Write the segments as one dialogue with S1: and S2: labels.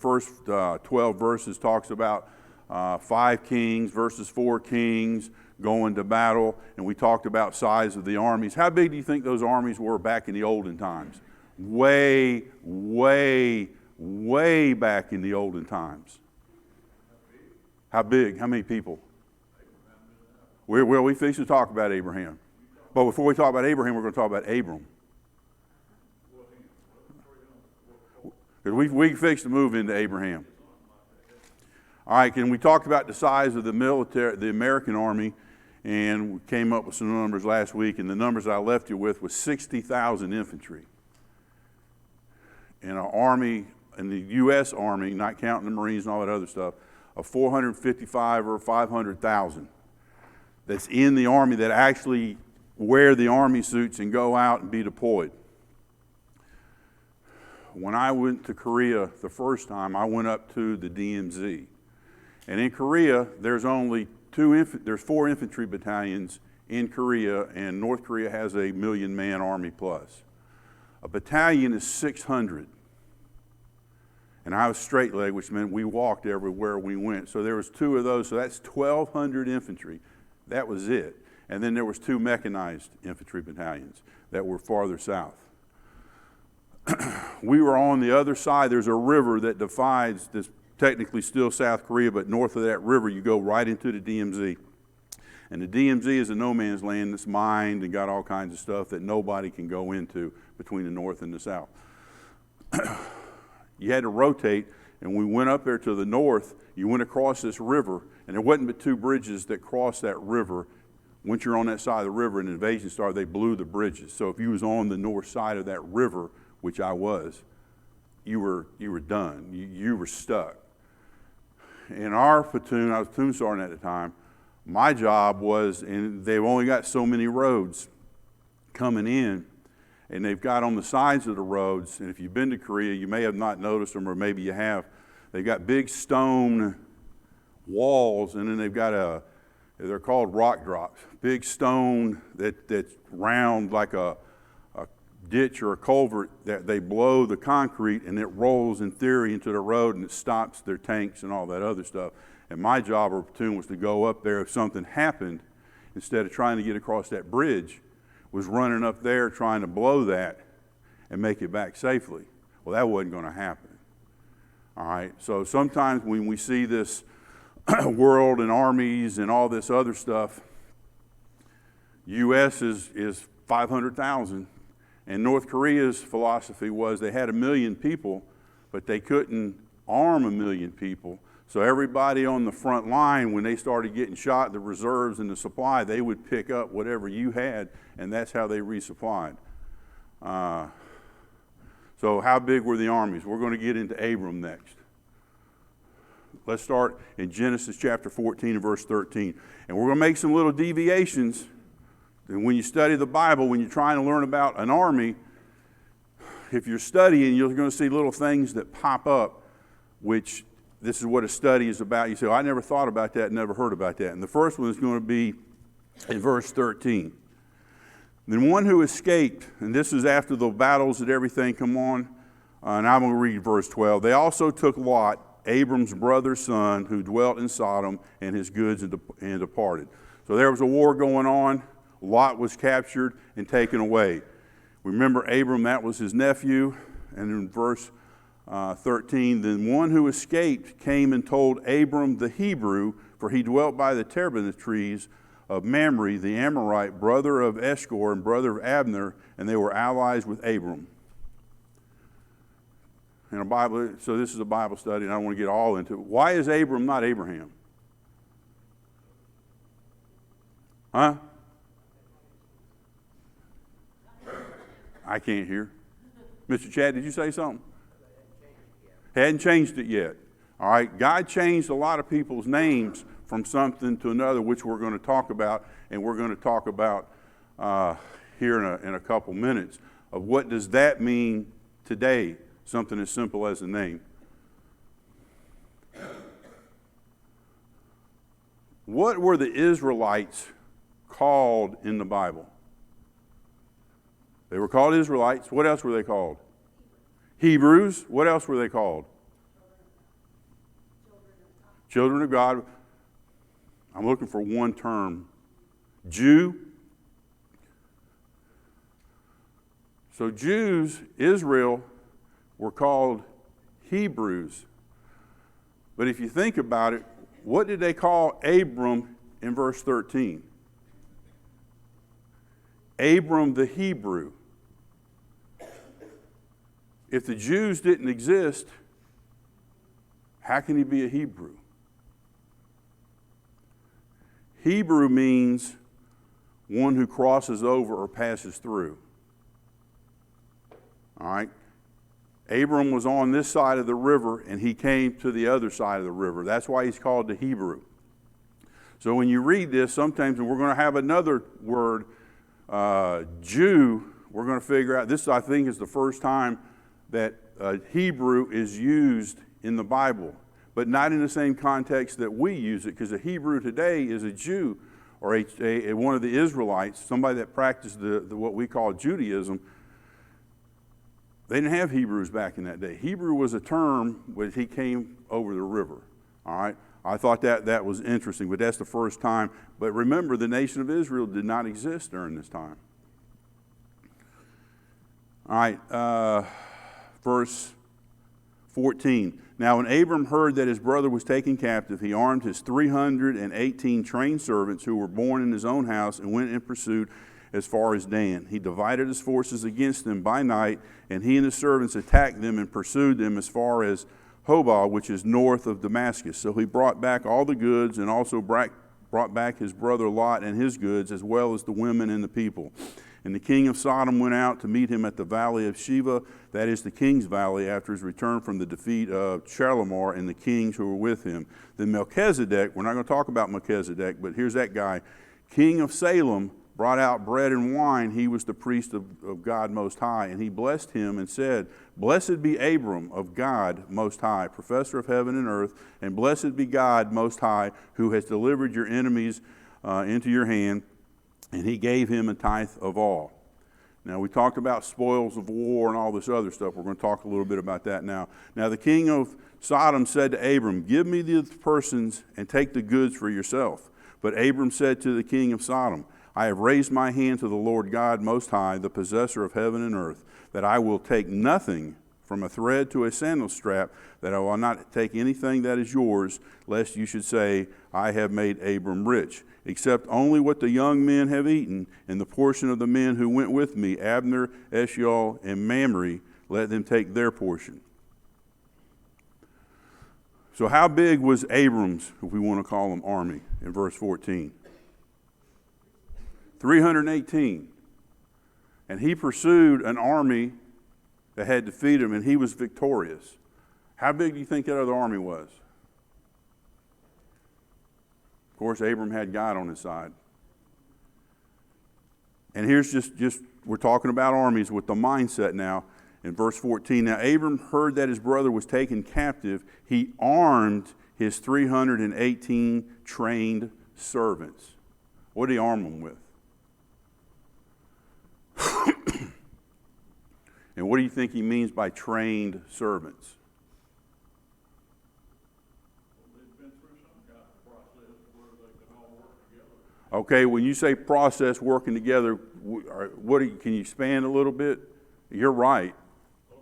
S1: first 12 verses talks about 5 kings versus 4 kings going to battle, and we talked about size of the armies. How big do you think those armies were back in the olden times? Way, way, way back in the olden times. How big? How many people? We fix to talk about Abraham. But before we talk about Abraham, we're going to talk about Abram. We fixed to move into Abraham. All right, and we talked about the size of the military, the American army, and we came up with some numbers last week, and the numbers I left you with was 60,000 infantry. And an army, in the U.S. Army, not counting the Marines and all that other stuff, of 455 or 500,000 that's in the Army that actually wear the Army suits and go out and be deployed. When I went to Korea the first time, I went up to the DMZ. And in Korea, there's only 4 infantry battalions in Korea, and North Korea has a 1 million man army plus. A battalion is 600. And I was straight leg, which meant we walked everywhere we went. So there was 2 of those, so that's 1,200 infantry. That was it. And then there was 2 mechanized infantry battalions that were farther south. We were on the other side. There's a river that divides this, technically still South Korea, but north of that river you go right into the DMZ. And the DMZ is a no man's land that's mined and got all kinds of stuff that nobody can go into between the north and the south. You had to rotate, and we went up there to the north. You went across this river, and there wasn't but 2 bridges that crossed that river. Once you're on that side of the river and the invasion started, they blew the bridges. So if you was on the north side of that river, which I was, you were done. You were stuck. In our platoon, I was platoon sergeant at the time, my job was, and they've only got so many roads coming in, and they've got on the sides of the roads, and if you've been to Korea, you may have not noticed them, or maybe you have, they've got big stone walls, and then they've got they're called rock drops, big stone that's round like a ditch or a culvert that they blow the concrete, and it rolls in theory into the road, and it stops their tanks and all that other stuff. And my job or platoon was to go up there if something happened, instead of trying to get across that bridge, was running up there trying to blow that and make it back safely. Well, that wasn't going to happen. All right, so sometimes when we see this world and armies and all this other stuff, U.S. is 500,000, and North Korea's philosophy was they had 1 million people, but they couldn't arm 1 million people. So everybody on the front line, when they started getting shot, the reserves and the supply, they would pick up whatever you had, and that's how they resupplied. So how big were the armies? We're going to get into Abram next. Let's start in Genesis chapter 14 and verse 13. And we're going to make some little deviations. And when you study the Bible, when you're trying to learn about an army, if you're studying, you're going to see little things that pop up, which this is what a study is about. You say, I never thought about that, never heard about that. And the first one is going to be in verse 13. Then one who escaped, and this is after the battles and everything come on, and I'm going to read verse 12. They also took Lot, Abram's brother's son, who dwelt in Sodom, and his goods and departed. So there was a war going on. Lot was captured and taken away. Remember Abram, that was his nephew. And in verse 13, then one who escaped came and told Abram the Hebrew, for he dwelt by the terebinth trees of Mamre, the Amorite, brother of Eshcol and brother of Abner, and they were allies with Abram. And so this is a Bible study, and I don't want to get all into it. Why is Abram not Abraham? Huh? I can't hear. Mr. Chad, did you say something? Hadn't changed it yet. All right, God changed a lot of people's names from something to another, which we're going to talk about, and we're going to talk about here in a couple minutes, of what does that mean today, something as simple as a name. What were the Israelites called in the Bible? They were called Israelites. What else were they called? Hebrews. What else were they called? Children of God, I'm looking for one term. Jew. So Jews, Israel, were called Hebrews. But if you think about it, what did they call Abram in verse 13? Abram the Hebrew. If the Jews didn't exist, how can he be a Hebrew? Hebrew means one who crosses over or passes through. All right? Abram was on this side of the river, and he came to the other side of the river. That's why he's called the Hebrew. So when you read this, sometimes, and we're going to have another word, Jew, we're going to figure out, this I think is the first time that Hebrew is used in the Bible, but not in the same context that we use it, because a Hebrew today is a Jew or one of the Israelites, somebody that practiced what we call Judaism. They didn't have Hebrews back in that day. Hebrew was a term when he came over the river. All right? I thought that was interesting, but that's the first time. But remember, the nation of Israel did not exist during this time. All right, verse 14. Now when Abram heard that his brother was taken captive, he armed his 318 trained servants who were born in his own house and went in pursuit as far as Dan. He divided his forces against them by night, and he and his servants attacked them and pursued them as far as Hobah, which is north of Damascus. So he brought back all the goods and also brought back his brother Lot and his goods, as well as the women and the people. And the king of Sodom went out to meet him at the valley of Sheva, that is the king's valley, after his return from the defeat of Shalimar and the kings who were with him. Then Melchizedek, we're not going to talk about Melchizedek, but here's that guy, king of Salem, brought out bread and wine. He was the priest of God Most High, and he blessed him and said, Blessed be Abram of God Most High, professor of heaven and earth, and blessed be God Most High, who has delivered your enemies into your hand. And he gave him a tithe of all. Now, we talked about spoils of war and all this other stuff. We're going to talk a little bit about that now. Now, the king of Sodom said to Abram, Give me the persons and take the goods for yourself. But Abram said to the king of Sodom, I have raised my hand to the Lord God Most High, the possessor of heaven and earth, that I will take nothing from a thread to a sandal strap, that I will not take anything that is yours, lest you should say, I have made Abram rich, except only what the young men have eaten, and the portion of the men who went with me, Abner, Eshol, and Mamre, let them take their portion. So how big was Abram's, if we want to call him, army in verse 14? 318. And he pursued an army that had defeated him, and he was victorious. How big do you think that other army was? Of course, Abram had God on his side. And here's just we're talking about armies with the mindset now. In verse 14, now Abram heard that his brother was taken captive. He armed his 318 trained servants. What did he arm them with? And what do you think he means by trained servants? Okay, when you say process working together, can you expand a little bit? You're right.
S2: You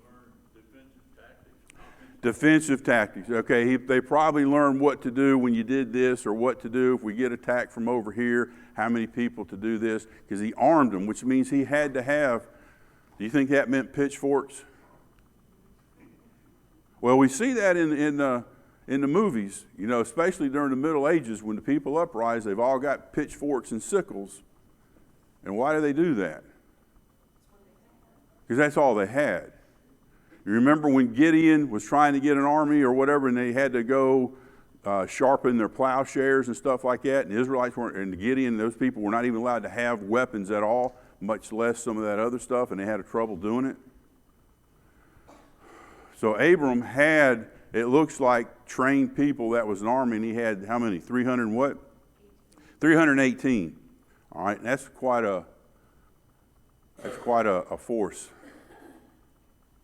S2: learn defensive tactics.
S1: Defensive tactics. Okay, they probably learned what to do when you did this, or what to do if we get attacked from over here, how many people to do this, because he armed them, which means he had to have, do you think that meant pitchforks? Well, we see that in the movies, especially during the Middle Ages, when the people uprise, they've all got pitchforks and sickles. And why do they do that? Because that's all they had. You remember when Gideon was trying to get an army or whatever, and they had to go sharpen their plowshares and stuff like that, and the Israelites weren't, and Gideon, those people were not even allowed to have weapons at all, much less some of that other stuff, and they had trouble doing it. So Abram had, it looks like, trained people. That was an army, and he had how many? 300 and what? 318. All right, that's quite a force.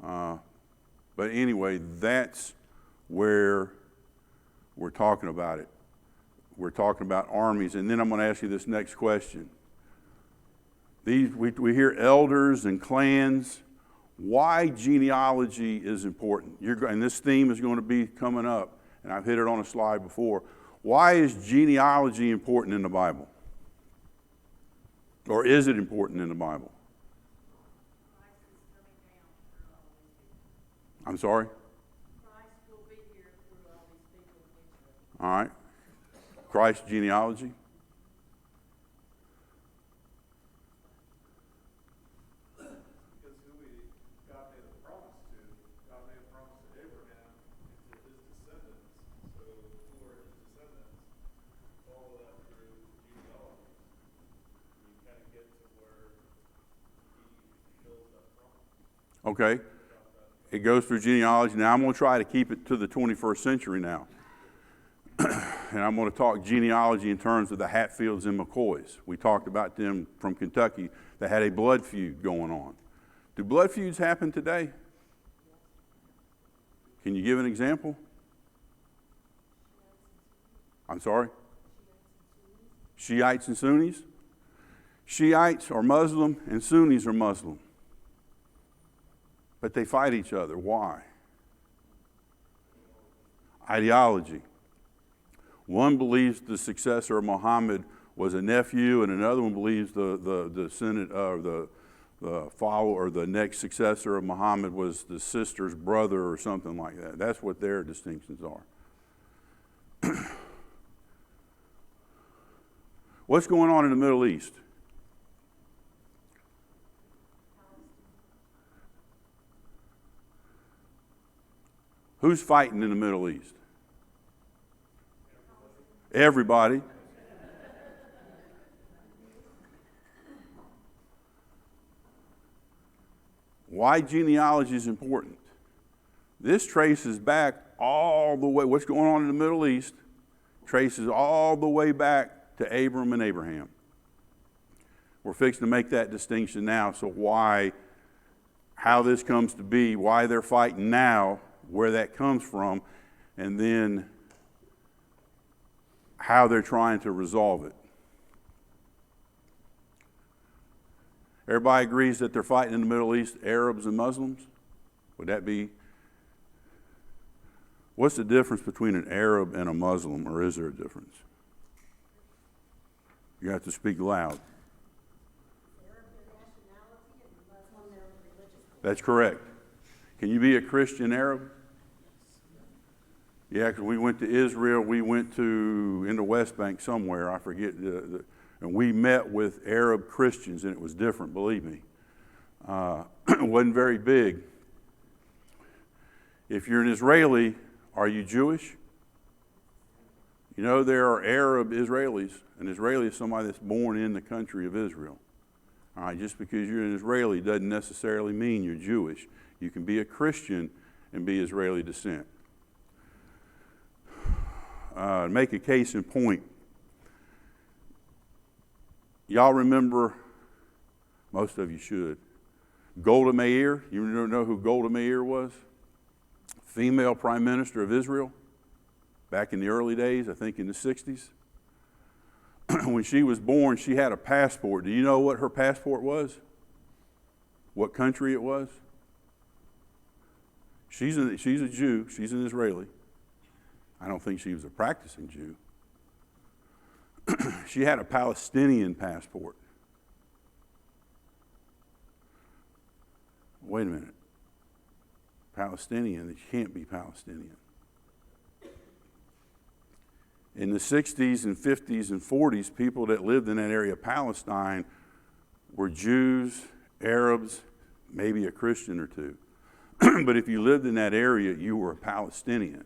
S1: But anyway, that's where we're talking about it. We're talking about armies. And then I'm going to ask you this next question. We hear elders and clans. Why genealogy is important? And this theme is going to be coming up, and I've hit it on a slide before. Why is genealogy important in the Bible? Or is it important in the Bible? I'm sorry?
S3: Christ will be here through all these people eventually.
S1: All right. Christ's genealogy.
S4: Because who God made a promise to, God made a promise to Abraham and to his descendants. So who are his descendants? Follow that through genealogy. You kind of get to where he fulfills that promise.
S1: Okay. It goes through genealogy. Now I'm going to try to keep it to the 21st century now. And I'm going to talk genealogy in terms of the Hatfields and McCoys. We talked about them from Kentucky that had a blood feud going on. Do blood feuds happen today? Can you give an example? I'm sorry? Shiites and Sunnis? Shiites are Muslim and Sunnis are Muslim. But they fight each other. Why? Ideology. One believes the successor of Muhammad was a nephew, and another one believes the Senate or the follower or the next successor of Muhammad was the sister's brother or something like that. That's what their distinctions are. What's going on in the Middle East? Who's fighting in the Middle East? Everybody. Why genealogy is important? This traces back all the way, what's going on in the Middle East traces all the way back to Abram and Abraham. We're fixing to make that distinction now, so how this comes to be, why they're fighting now, where that comes from, and then how they're trying to resolve it. Everybody agrees that they're fighting in the Middle East, Arabs and Muslims? Would that be? What's the difference between an Arab and a Muslim, or is there a difference? You have to speak loud.
S3: Arab their nationality and Muslim their religious.
S1: That's correct. Can you be a Christian Arab? Yeah, because we went to Israel, we went to, in the West Bank somewhere, I forget, and we met with Arab Christians, and it was different, believe me. It wasn't very big. If you're an Israeli, are you Jewish? You know, there are Arab Israelis. An Israeli is somebody that's born in the country of Israel. All right, just because you're an Israeli doesn't necessarily mean you're Jewish. You can be a Christian and be Israeli descent. Make a case in point. Y'all remember, most of you should, Golda Meir. You know who Golda Meir was? Female prime minister of Israel back in the early days, I think in the 60s. When she was born, she had a passport. Do you know what her passport was? What country it was? She's a Jew. She's an Israeli. I don't think she was a practicing Jew. She had a Palestinian passport. Wait a minute. Palestinian, it can't be Palestinian. In the 60s and 50s and 40s, people that lived in that area of Palestine were Jews, Arabs, maybe a Christian or two. But if you lived in that area, you were a Palestinian.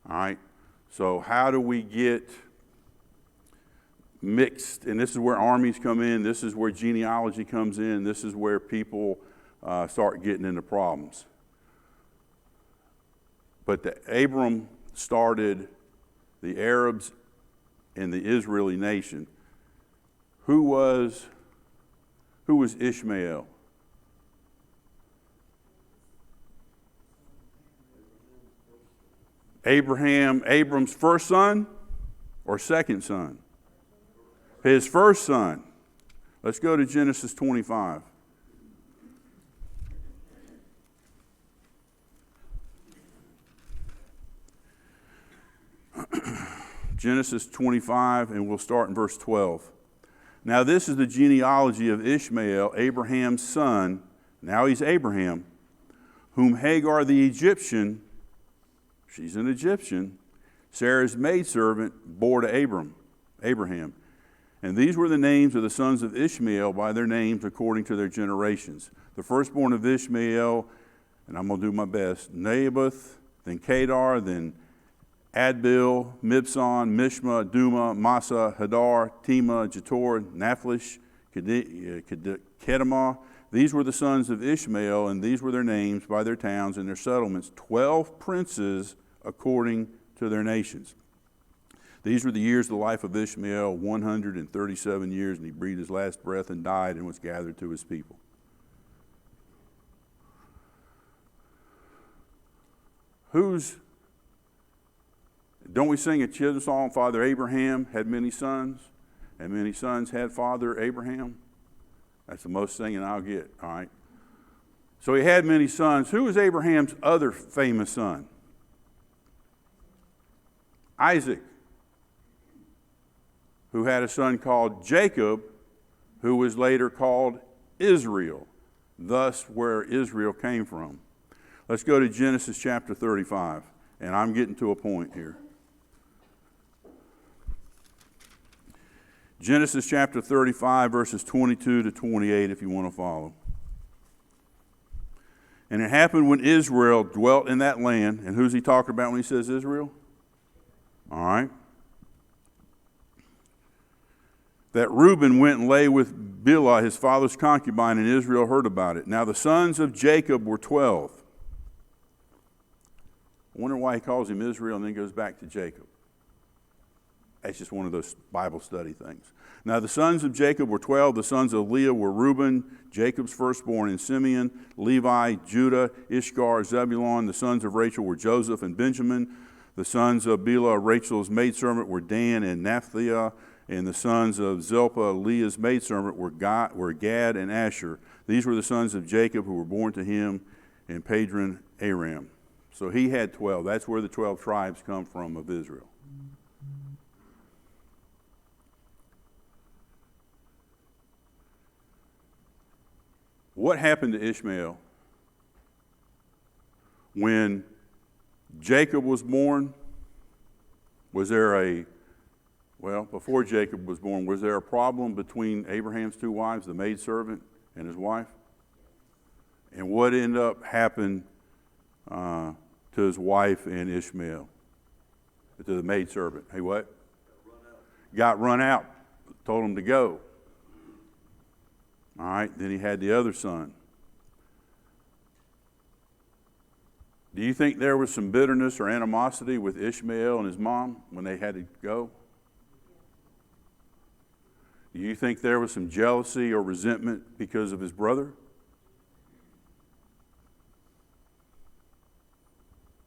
S1: All right? So how do we get mixed? And this is where armies come in. This is where genealogy comes in. This is where people start getting into problems. But Abram started the Arabs and the Israeli nation. Who was Ishmael? Abram's first son or second son? His first son. Let's go to Genesis 25. Genesis 25, and we'll start in verse 12. Now this is the genealogy of Ishmael, Abraham's son. Now he's Abraham, whom Hagar the Egyptian, she's an Egyptian, Sarah's maidservant, bore to Abraham. And these were the names of the sons of Ishmael by their names according to their generations. The firstborn of Ishmael, and I'm going to do my best, Naboth, then Kedar, then Adbil, Mibsam, Mishma, Duma, Massa, Hadar, Tema, Jetor, Naphlish, Kedemah. These were the sons of Ishmael, and these were their names by their towns and their settlements, 12 princes according to their nations. These were the years of the life of Ishmael, 137 years, and he breathed his last breath and died and was gathered to his people. Don't we sing a children's song, Father Abraham had many sons, and many sons had Father Abraham? That's the most singing I'll get, all right? So he had many sons. Who was Abraham's other famous son? Isaac, who had a son called Jacob, who was later called Israel, thus where Israel came from. Let's go to Genesis chapter 35, and I'm getting to a point here. Genesis chapter 35, verses 22 to 28, if you want to follow. And it happened when Israel dwelt in that land, and who's he talking about when he says Israel? All right. That Reuben went and lay with Bilhah, his father's concubine, and Israel heard about it. Now the sons of Jacob were 12. I wonder why he calls him Israel and then goes back to Jacob. That's just one of those Bible study things. Now the sons of Jacob were 12. The sons of Leah were Reuben, Jacob's firstborn, and Simeon, Levi, Judah, Ishkar, Zebulun. The sons of Rachel were Joseph and Benjamin. The sons of Bilhah, Rachel's maidservant, were Dan and Naphtali. And the sons of Zilpah, Leah's maidservant, were Gad and Asher. These were the sons of Jacob who were born to him in Padran Aram. So he had 12. That's where the 12 tribes come from of Israel. What happened to Ishmael when Jacob was born? Before Jacob was born, was there a problem between Abraham's two wives, the maidservant and his wife? And what ended up happening to his wife and Ishmael? To the maidservant. Hey, what? Got run out. Told him to go. All right, then he had the other son. Do you think there was some bitterness or animosity with Ishmael and his mom when they had to go? Do you think there was some jealousy or resentment because of his brother?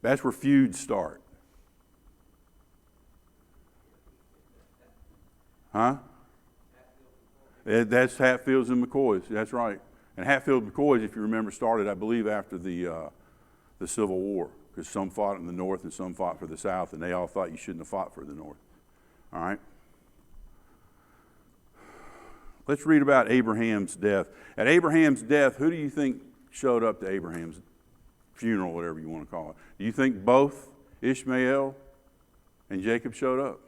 S1: That's where feuds start. Huh? That's Hatfields and McCoys. That's right. And Hatfield and McCoys, if you remember, started, I believe, after the Civil War, because some fought in the North and some fought for the South, and they all thought you shouldn't have fought for the North. All right? Let's read about Abraham's death. At Abraham's death, who do you think showed up to Abraham's funeral, whatever you want to call it? Do you think both Ishmael and Jacob showed up?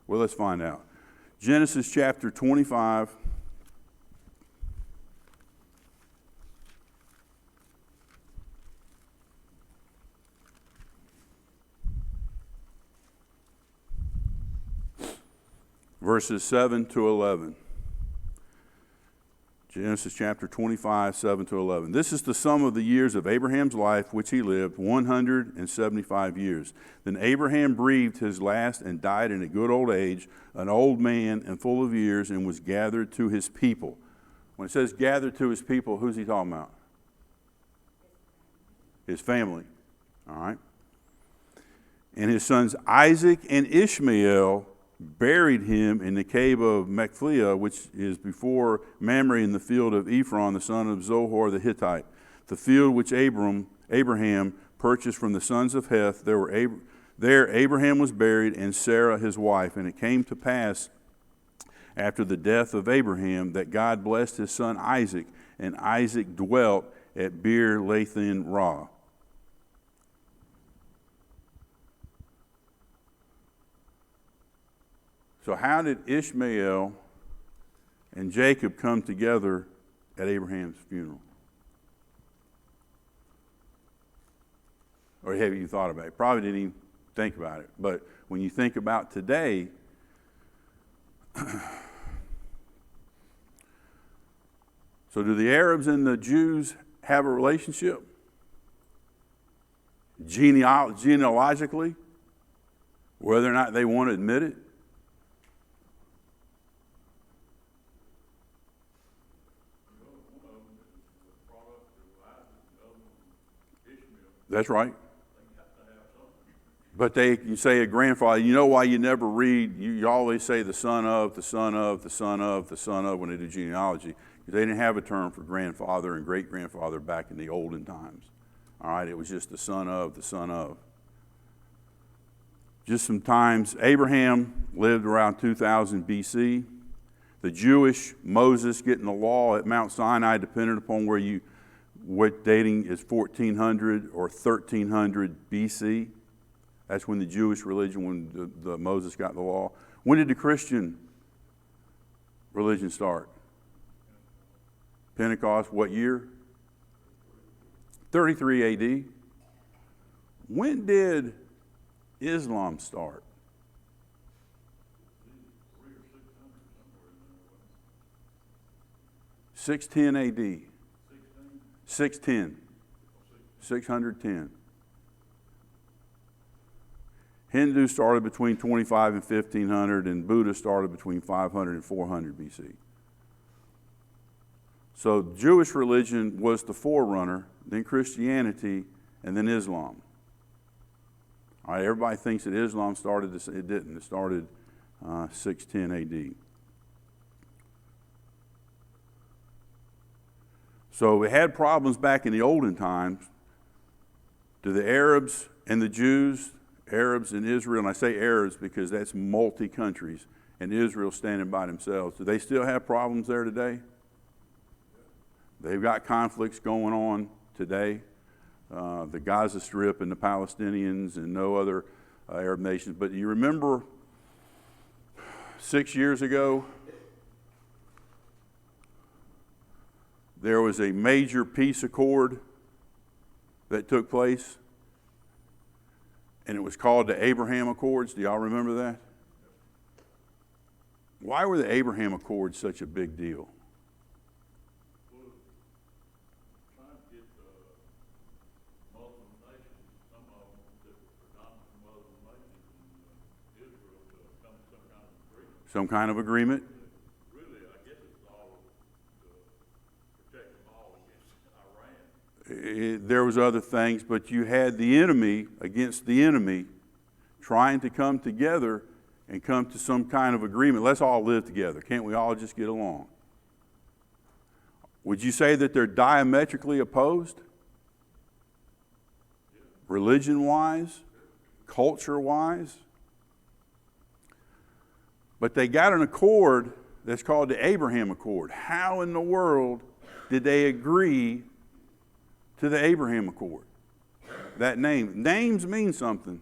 S1: Well, let's find out. Genesis chapter 25. Verses 7 to 11. Genesis chapter 25, 7 to 11. This is the sum of the years of Abraham's life, which he lived, 175 years. Then Abraham breathed his last and died in a good old age, an old man and full of years, and was gathered to his people. When it says gathered to his people, who's he talking about? His family. All right. And his sons Isaac and Ishmael buried him in the cave of Machpelah, which is before Mamre, in the field of Ephron, the son of Zohar the Hittite, the field which Abraham purchased from the sons of Heth. There Abraham was buried, and Sarah his wife. And it came to pass after the death of Abraham that God blessed his son Isaac, and Isaac dwelt at Beer Lathan Ra. So how did Ishmael and Jacob come together at Abraham's funeral? Or have you thought about it? Probably didn't even think about it. But when you think about today, so do the Arabs and the Jews have a relationship? Genealogically? Whether or not they want to admit it? That's right. But you say a grandfather. You know why you never read, you always say the son of, the son of, the son of, the son of when they do genealogy. Because they didn't have a term for grandfather and great-grandfather back in the olden times. All right, it was just the son of, the son of. Just sometimes, Abraham lived around 2000 BC. The Jewish Moses getting the law at Mount Sinai, depending upon what dating is 1400 or 1300 BC. That's when the Jewish religion, when the Moses got the law. When did the Christian religion start? Pentecost, what year? 33 AD. When did Islam start? 610 AD. 610. 610. Hindu started between 25 and 1500, and Buddha started between 500 and 400 BC. So Jewish religion was the forerunner, then Christianity, and then Islam. All right, everybody thinks that Islam started this. It didn't. It started 610 AD. So we had problems back in the olden times. Do the Arabs and the Jews, Arabs and Israel, and I say Arabs because that's multi-countries, and Israel standing by themselves, do they still have problems there today? They've got conflicts going on today. The Gaza Strip and the Palestinians and no other Arab nations. But you remember 6 years ago, there was a major peace accord that took place, and it was called the Abraham Accords. Do y'all remember that? Why were the Abraham Accords such a big deal?
S2: Trying to get Muslim nations, some of them that were predominantly Muslim nations in Israel, to come to some kind of agreement.
S1: Some kind of agreement?
S2: Really, I guess it's all to protect them all against Iran.
S1: There was other things, but you had the enemy against the enemy trying to come together and come to some kind of agreement. Let's all live together. Can't we all just get along? Would you say that they're diametrically opposed? Religion-wise? Culture-wise? But they got an accord that's called the Abraham Accord. How in the world did they agree to the Abraham Accord? That name. Names mean something.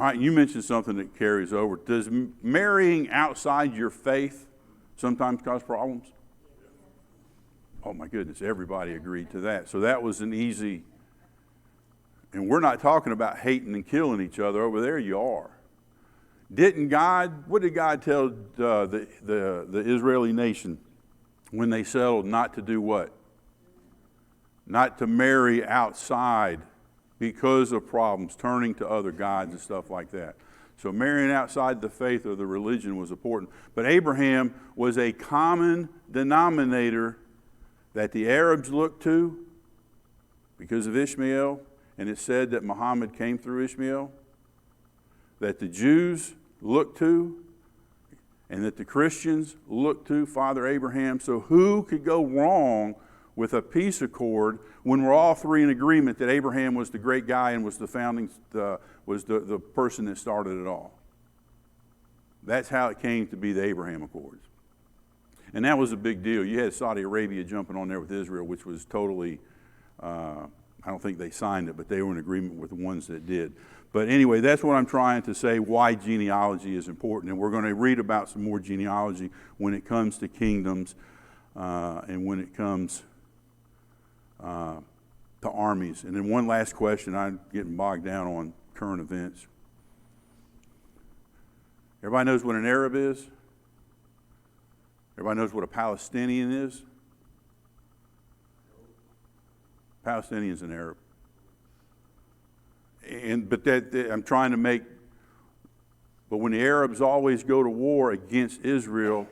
S1: All right, you mentioned something that carries over. Does marrying outside your faith sometimes cause problems? Oh my goodness, everybody agreed to that. So that was an easy, and we're not talking about hating and killing each other. Over there you are. What did God tell the Israeli nation when they settled not to do what? Not to marry outside because of problems, turning to other gods and stuff like that. So marrying outside the faith or the religion was important. But Abraham was a common denominator that the Arabs looked to because of Ishmael, and it said that Muhammad came through Ishmael, that the Jews looked to, and that the Christians looked to Father Abraham. So who could go wrong with a peace accord when we're all three in agreement that Abraham was the great guy and was the person that started it all? That's how it came to be the Abraham Accords. And that was a big deal. You had Saudi Arabia jumping on there with Israel, which was totally, I don't think they signed it, but they were in agreement with the ones that did. But anyway, that's what I'm trying to say, why genealogy is important. And we're going to read about some more genealogy when it comes to kingdoms and when it comes to armies. And then one last question. I'm getting bogged down on current events. Everybody knows what an Arab is? Everybody knows what a Palestinian is? Palestinian's an Arab. I'm trying to make, but when the Arabs always go to war against Israel,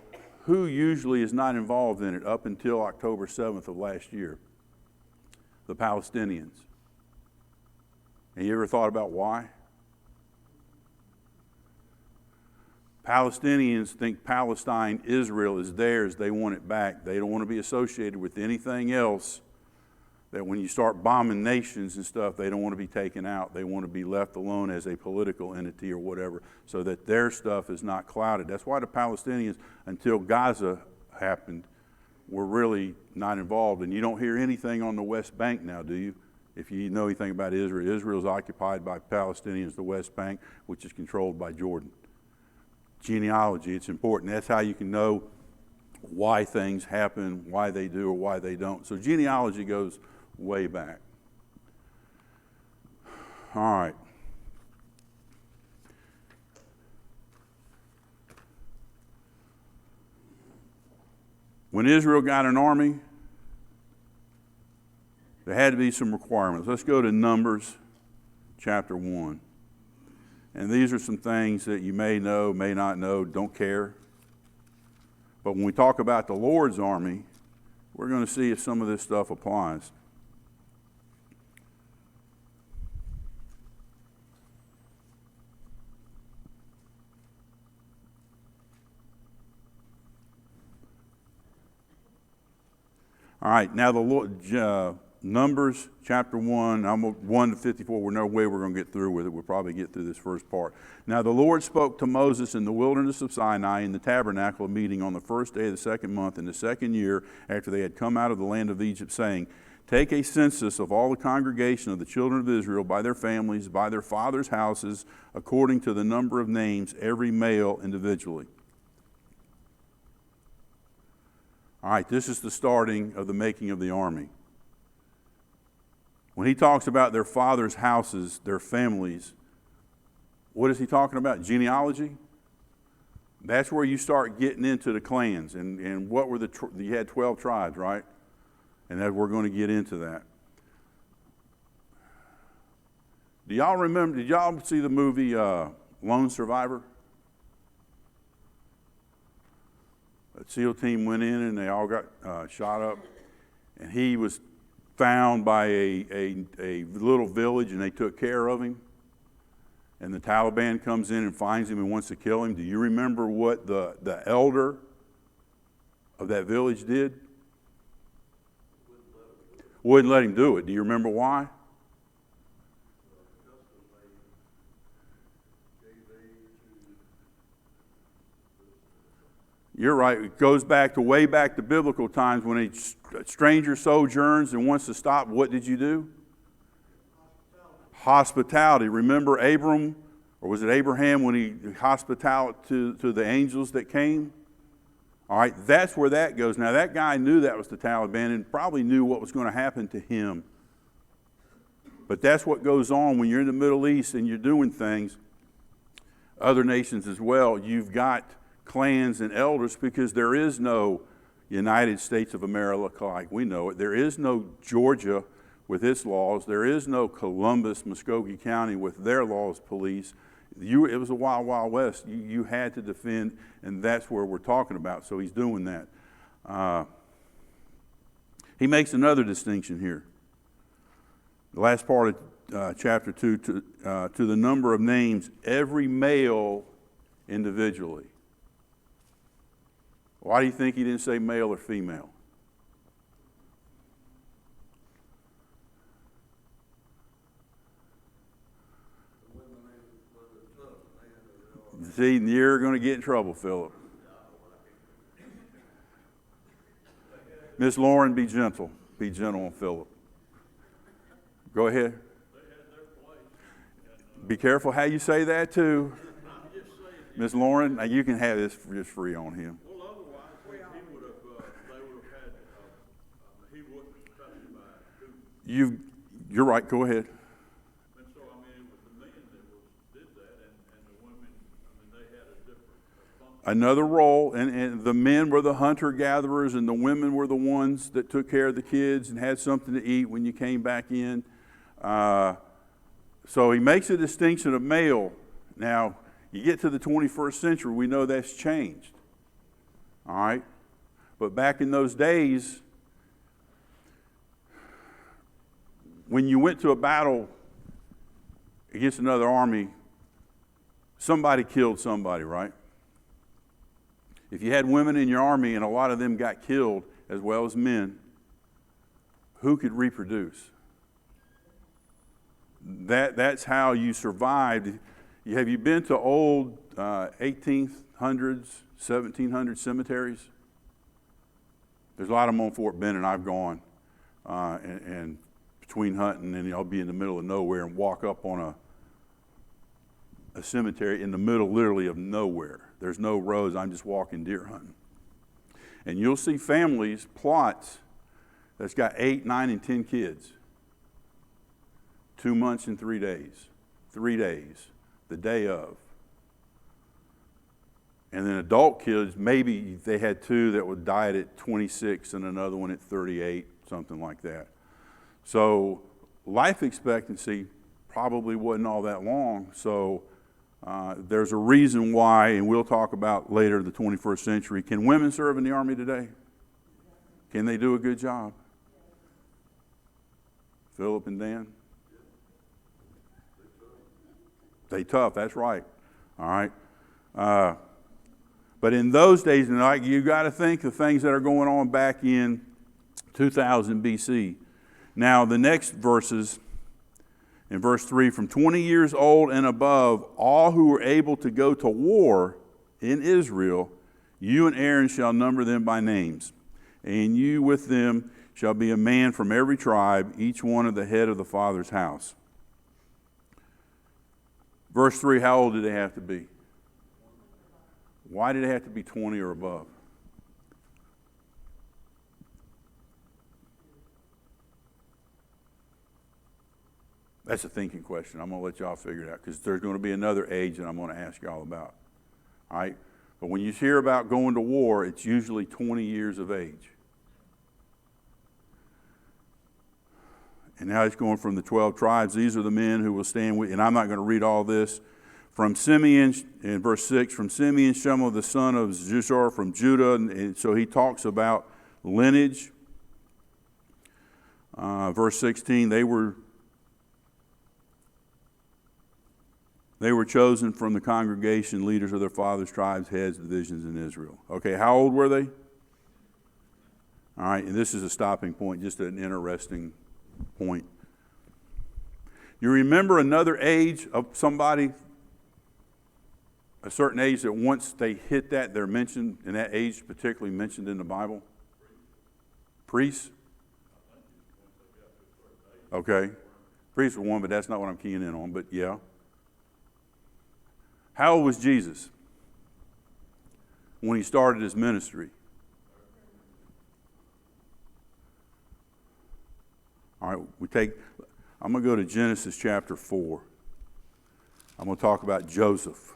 S1: who usually is not involved in it up until October 7th of last year? The Palestinians. And you ever thought about why? Palestinians think Palestine, Israel is theirs. They want it back. They don't want to be associated with anything else. That when you start bombing nations and stuff, they don't want to be taken out. They want to be left alone as a political entity or whatever, so that their stuff is not clouded. That's why the Palestinians, until Gaza happened, were really not involved. And you don't hear anything on the West Bank now, do you? If you know anything about Israel, Israel is occupied by Palestinians, the West Bank, which is controlled by Jordan. Genealogy, it's important. That's how you can know why things happen, why they do or why they don't. So genealogy goes way back. All right. When Israel got an army, there had to be some requirements. Let's go to Numbers chapter 1. And these are some things that you may know, may not know, don't care. But when we talk about the Lord's army, we're going to see if some of this stuff applies. All right, now the Lord, Numbers chapter 1, I'm 1 to 54. We're no way we're going to get through with it. We'll probably get through this first part. Now the Lord spoke to Moses in the wilderness of Sinai in the tabernacle of meeting on the first day of the second month in the second year after they had come out of the land of Egypt, saying, take a census of all the congregation of the children of Israel by their families, by their fathers' houses, according to the number of names, every male individually. All right, this is the starting of the making of the army. When he talks about their fathers' houses, their families, what is he talking about? Genealogy? That's where you start getting into the clans. And what were you had 12 tribes, right? And that we're going to get into that. Do y'all remember, did y'all see the movie Lone Survivor? A SEAL team went in and they all got shot up. And he was found by a little village and they took care of him. And the Taliban comes in and finds him and wants to kill him. Do you remember what the elder of that village did? Wouldn't let him do it. Do you remember why? You're right. It goes back to way back to biblical times when a stranger sojourns and wants to stop. What did you do? Hospitality. Remember, Abram Or was it Abraham when he hospitality to the angels that came? All right, that's where that goes. Now, that guy knew that was the Taliban and probably knew what was going to happen to him. But that's what goes on when you're in the Middle East and you're doing things. Other nations as well, you've got clans and elders, because there is no United States of America like we know it. There is no Georgia with its laws. There is no Columbus, Muskogee County with their laws, police. It was a wild, wild west. You had to defend, and that's where we're talking about. So he's doing that. He makes another distinction here. The last part of chapter 2, to the number of names, every male individually. Why do you think he didn't say male or female? See, you're going to get in trouble, Philip. Miss Lauren, be gentle. Be gentle on Philip. Go ahead. Be careful how you say that, too. Miss Lauren, now you can have this just free on him.
S2: Well, otherwise, he would have, they would have had, he wouldn't have testified.
S1: You're right. Go ahead.
S2: And so, I mean, it was the men that did that, and the women, I mean, they had a different function.
S1: Another role, and the men were the hunter-gatherers, and the women were the ones that took care of the kids and had something to eat when you came back in. So he makes a distinction of male. Now, you get to the 21st century, we know that's changed. All right? But back in those days, when you went to a battle against another army, somebody killed somebody, right? If you had women in your army and a lot of them got killed, as well as men, who could reproduce? That's how you survived. Have you been to old 1800s, 1700s cemeteries? There's a lot of them on Fort Benning. I've gone, and between hunting, and I'll be in the middle of nowhere and walk up on a cemetery in the middle, literally, of nowhere. There's no roads. I'm just walking deer hunting. And you'll see families, plots, that's got 8, 9, and 10 kids. 2 months and 3 days. 3 days. The day of. And then adult kids, maybe they had 2 that would die at 26 and another one at 38, something like that. So life expectancy probably wasn't all that long. So there's a reason why, and we'll talk about later, the 21st century. Can women serve in the Army today? Can they do a good job? Philip and Dan? They tough, that's right. All right. But in those days, and like, you got to think of things that are going on back in 2000 BC. Now, the next verses, in verse 3, from 20 years old and above, all who were able to go to war in Israel, you and Aaron shall number them by names. And you with them shall be a man from every tribe, each one of the head of the father's house. Verse 3, how old did they have to be? Why did it have to be 20 or above? That's a thinking question. I'm going to let y'all figure it out, because there's going to be another age that I'm going to ask y'all about. All right? But when you hear about going to war, it's usually 20 years of age. And now it's going from the 12 tribes. These are the men who will stand with, and I'm not going to read all this. From Simeon, in verse 6, from Simeon, Shemuel, the son of Zushar, from Judah. And so he talks about lineage. Verse 16, they were chosen from the congregation, leaders of their fathers' tribes, heads, divisions in Israel. Okay, how old were they? All right, and this is a stopping point, just an interesting point. You remember another age of somebody, a certain age that once they hit that, they're mentioned, and that age particularly mentioned in the Bible? Priests? Okay. Priests were one, but that's not what I'm keying in on, but yeah. How old was Jesus when he started his ministry? All right, I'm going to go to Genesis chapter 4. I'm going to talk about Joseph.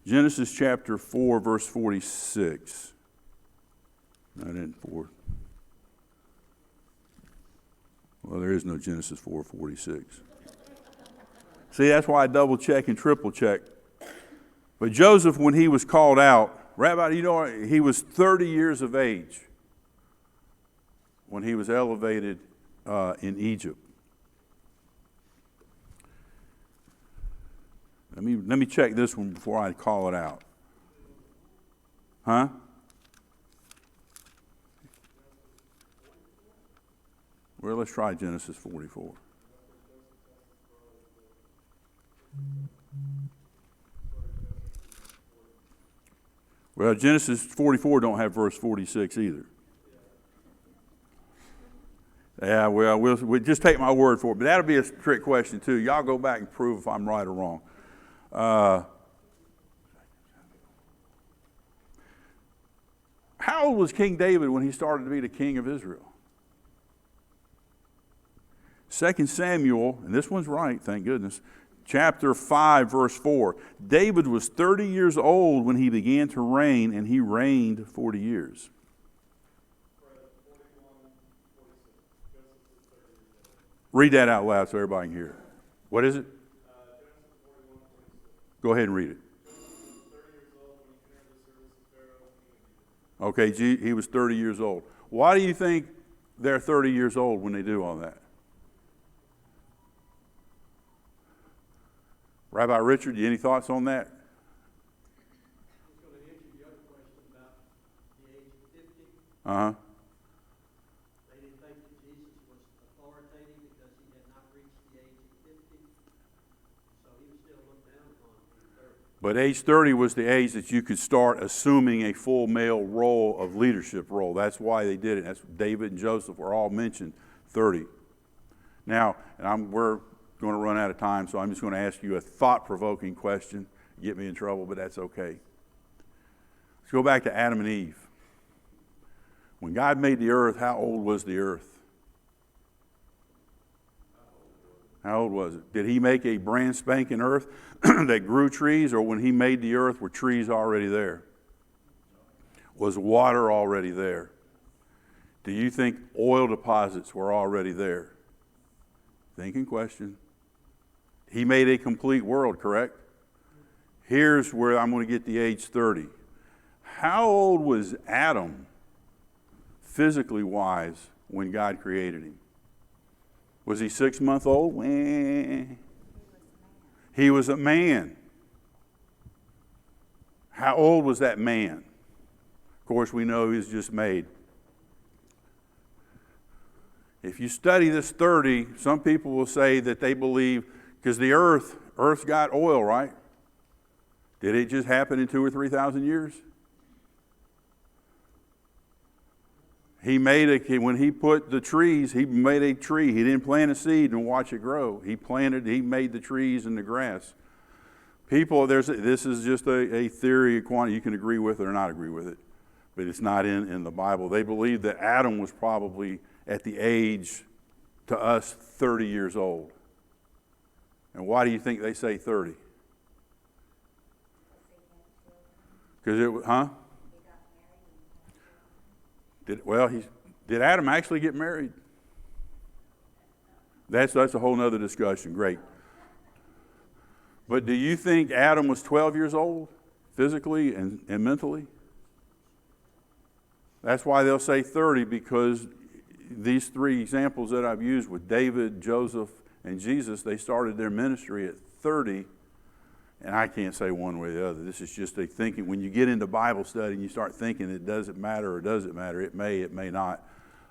S1: Genesis chapter 4, verse 46. Not in 4. Well, there is no Genesis 4:46. See, that's why I double check and triple check. But Joseph, when he was called out, Rabbi, you know, he was 30 years of age when he was elevated in Egypt. Let me check this one before I call it out. Huh? Well, let's try Genesis 44. Well, Genesis 44 don't have verse 46 either. Yeah, well, we'll just take my word for it. But that'll be a trick question, too. Y'all go back and prove if I'm right or wrong. How old was King David when he started to be the king of Israel? 2 Samuel, and this one's right, thank goodness, chapter 5, verse 4. David was 30 years old when he began to reign, and he reigned 40 years. Read that out loud so everybody can hear it. What is it? Go ahead and read it. Okay, he was 30 years old. Why do you think they're 30 years old when they do all that? Rabbi Richard, any thoughts on that?
S5: I was going to answer the other question about the age of 50.
S1: Uh-huh.
S5: They didn't think that Jesus was authoritative because he had not reached the age of 50. So he was still looked down upon at 30.
S1: But age 30 was the age that you could start assuming a full male role of leadership role. That's why they did it. That's David and Joseph were all mentioned 30. Now, and we're going to run out of time, so I'm just going to ask you a thought-provoking question. Get me in trouble, but that's okay. Let's go back to Adam and Eve. When God made the earth, how old was the earth? How old was it? Did he make a brand spanking earth that grew trees, or when he made the earth were trees already there? Was water already there? Do you think oil deposits were already there? Thinking question. He made a complete world, correct? Here's where I'm going to get the age 30. How old was Adam, physically wise, when God created him? Was he 6 months old? He was a man. How old was that man? Of course, we know he was just made. If you study this 30, some people will say that they believe, because the Earth's got oil, right? Did it just happen in 2,000 or 3,000 years? When he put the trees, he made a tree. He didn't plant a seed and watch it grow. He made the trees and the grass. People, this is just a theory of quantity. You can agree with it or not agree with it, but it's not in the Bible. They believe that Adam was probably at the age, to us, 30 years old. And why do you think they say 30? Because Did Adam actually get married? That's a whole nother discussion. Great. But do you think Adam was 12 years old, physically and mentally? That's why they'll say 30, because these three examples that I've used with David, Joseph, and Jesus, they started their ministry at 30, and I can't say one way or the other. This is just a thinking. When you get into Bible study and you start thinking it doesn't matter or does it matter, it may not.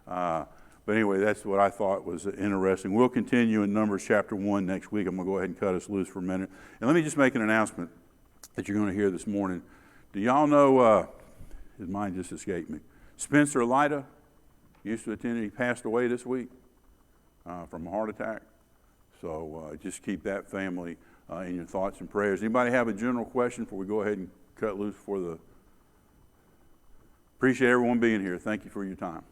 S1: But anyway, that's what I thought was interesting. We'll continue in Numbers chapter 1 next week. I'm going to go ahead and cut us loose for a minute. And let me just make an announcement that you're going to hear this morning. Do y'all know, his mind just escaped me, Spencer Lida used to attend, he passed away this week from a heart attack. So just keep that family in your thoughts and prayers. Anybody have a general question before we go ahead and cut loose for the... Appreciate everyone being here. Thank you for your time.